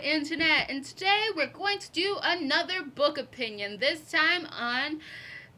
internet, and today we're going to do another book opinion, this time on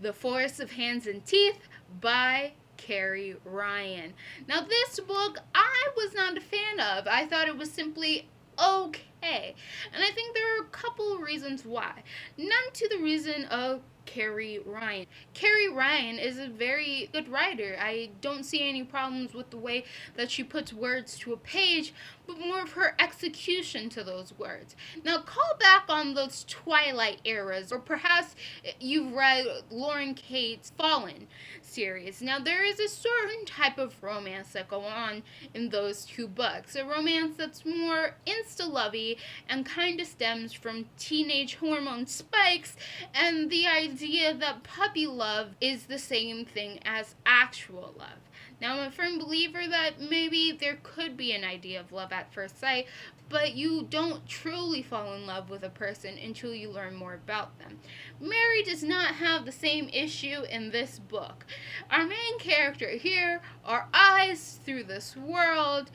The Forest of Hands and Teeth by Carrie Ryan. Now, this book I was not a fan of. I thought it was simply okay, and I think there are a couple of reasons why. None to the reason of Carrie Ryan. Carrie Ryan is a very good writer. I don't see any problems with the way that she puts words to a page, but more of her execution to those words. Now, call back on those Twilight eras, or perhaps you've read Lauren Kate's Fallen series. Now, there is a certain type of romance that go on in those two books. A romance that's more insta-lovey and kind of stems from teenage hormone spikes and the idea that puppy love is the same thing as actual love. Now, I'm a firm believer that maybe there could be an idea of love at first sight, but you don't truly fall in love with a person until you learn more about them. Mary does not have the same issue in this book. Our main character here, our eyes through this world,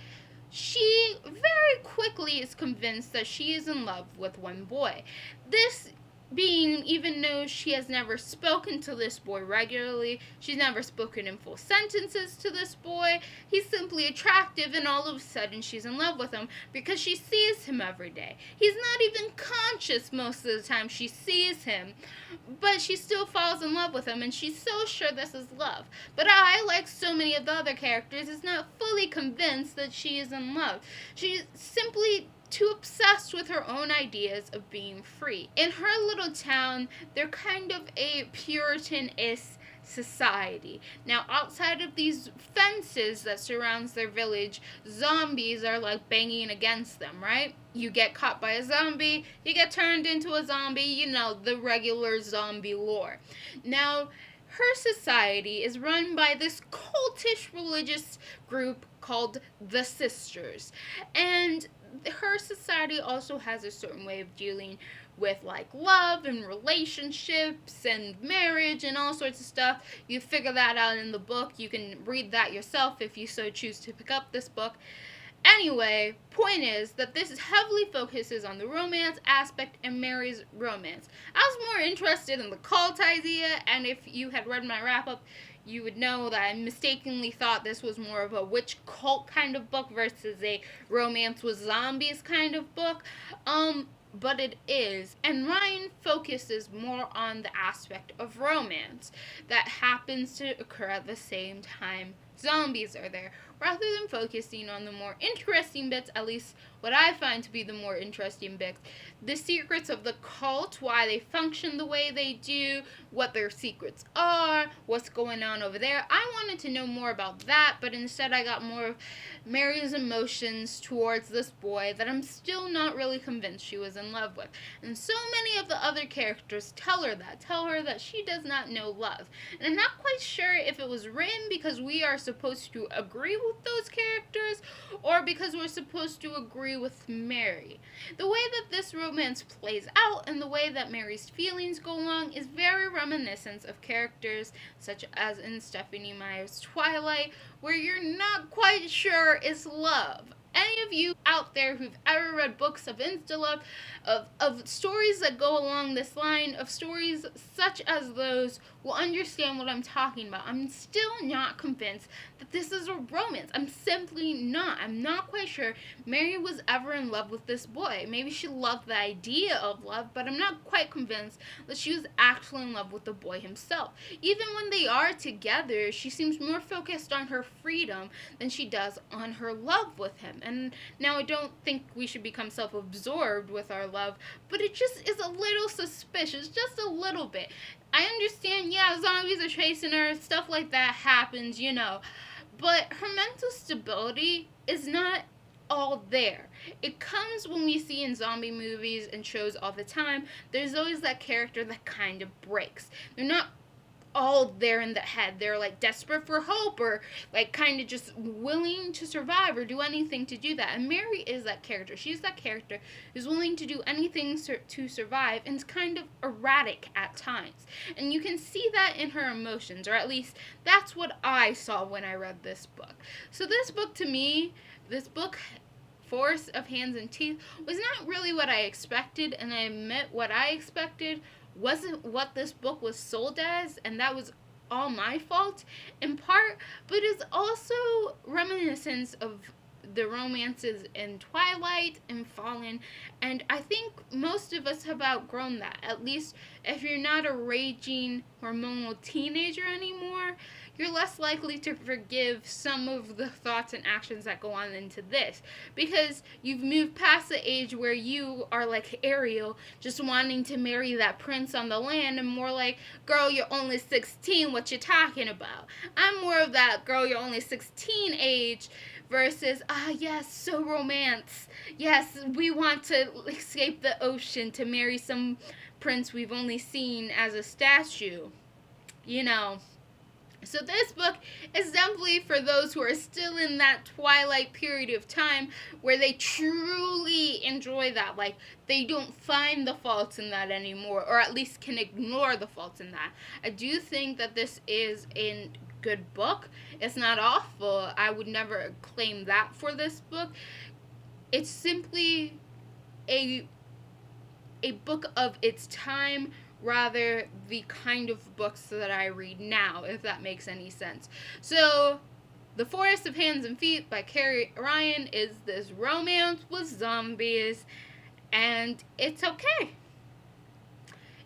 she very quickly is convinced that she is in love with one boy. This being, even though she has never spoken to this boy regularly, she's never spoken in full sentences to this boy, he's simply attractive, and all of a sudden she's in love with him because she sees him every day. He's not even conscious most of the time she sees him, but she still falls in love with him, and she's so sure this is love. But I, like so many of the other characters, is not fully convinced that she is in love. She's simply too obsessed with her own ideas of being free. In her little town, they're kind of a Puritan-ish society. Now, outside of these fences that surrounds their village, zombies are like banging against them, right? You get caught by a zombie, you get turned into a zombie, you know, the regular zombie lore. Now, her society is run by this cultish religious group called the Sisters, and her society also has a certain way of dealing with like love and relationships and marriage and all sorts of stuff. You figure that out in the book. You can read that yourself if you so choose to pick up this book. Anyway, point is that this heavily focuses on the romance aspect and Mary's romance. I was more interested in the cult idea, and if you had read my wrap-up, you would know that I mistakenly thought this was more of a witch cult kind of book versus a romance with zombies kind of book. But it is. And Ryan focuses more on the aspect of romance that happens to occur at the same time zombies are there, rather than focusing on the more interesting bits, at least what I find to be the more interesting bits, the secrets of the cult, why they function the way they do, what their secrets are, what's going on over there. I wanted to know more about that, but instead I got more of Mary's emotions towards this boy that I'm still not really convinced she was in love with. And so many of the other characters tell her that she does not know love. And I'm not quite sure if it was written because we are supposed to agree with those characters or because we're supposed to agree with Mary. The way that this romance plays out and the way that Mary's feelings go along is very reminiscent of characters such as in Stephenie Meyer's Twilight, where you're not quite sure is love. Any of you out there who've ever read books of insta-love, of stories that go along this line, of stories such as those, will understand what I'm talking about. I'm still not convinced that this is a romance. I'm simply not. I'm not quite sure Mary was ever in love with this boy. Maybe she loved the idea of love, but I'm not quite convinced that she was actually in love with the boy himself. Even when they are together, she seems more focused on her freedom than she does on her love with him. And now I don't think we should become self-absorbed with our love, but it just is a little suspicious, just a little bit. I understand, yeah, zombies are chasing her, stuff like that happens, you know, but her mental stability is not all there. It comes when we see in zombie movies and shows all the time, there's always that character that kind of breaks. They're not all there in the head. They're like desperate for hope or like kind of just willing to survive or do anything to do that. And Mary is that character. She's that character who's willing to do anything to survive and is kind of erratic at times. And you can see that in her emotions, or at least that's what I saw when I read this book. So this book to me, this book Force of Hands and Teeth was not really what I expected, and I admit what I expected wasn't what this book was sold as, and that was all my fault in part, but it's also reminiscence of the romances in Twilight and Fallen, and I think most of us have outgrown that. At least if you're not a raging hormonal teenager anymore, you're less likely to forgive some of the thoughts and actions that go on into this, because you've moved past the age where you are like Ariel, just wanting to marry that prince on the land, and more like, girl, you're only 16, what you talking about? I'm more of that girl, you're only 16 age, versus, yes, so romance. Yes, we want to escape the ocean to marry some prince we've only seen as a statue. You know. So this book is definitely for those who are still in that twilight period of time where they truly enjoy that. Like, they don't find the faults in that anymore, or at least can ignore the faults in that. I do think that this is a good book. It's not awful. I would never claim that for this book. It's simply a book of its time, rather the kind of books that I read now, if that makes any sense. So, The Forest of Hands and Feet by Carrie Ryan is this romance with zombies, and it's okay.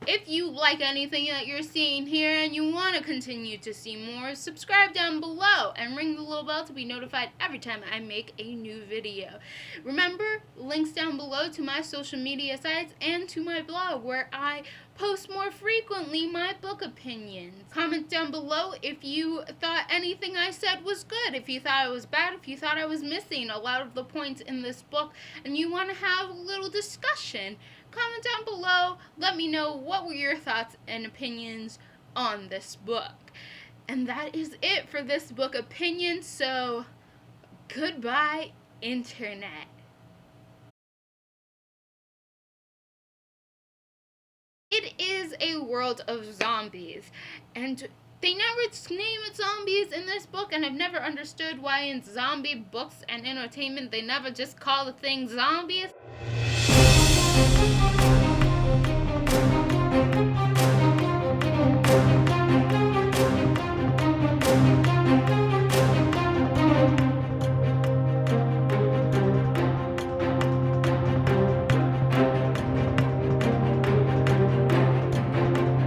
If you like anything that you're seeing here and you want to continue to see more, subscribe down below and ring the little bell to be notified every time I make a new video. Remember, links down below to my social media sites and to my blog where I post more frequently my book opinions. Comment down below if you thought anything I said was good, if you thought it was bad, if you thought I was missing a lot of the points in this book and you want to have a little discussion. Comment down below, let me know what were your thoughts and opinions on this book. And that is it for this book opinion, so goodbye, Internet. It is a world of zombies, and they never name it zombies in this book, and I've never understood why in zombie books and entertainment they never just call the thing zombies.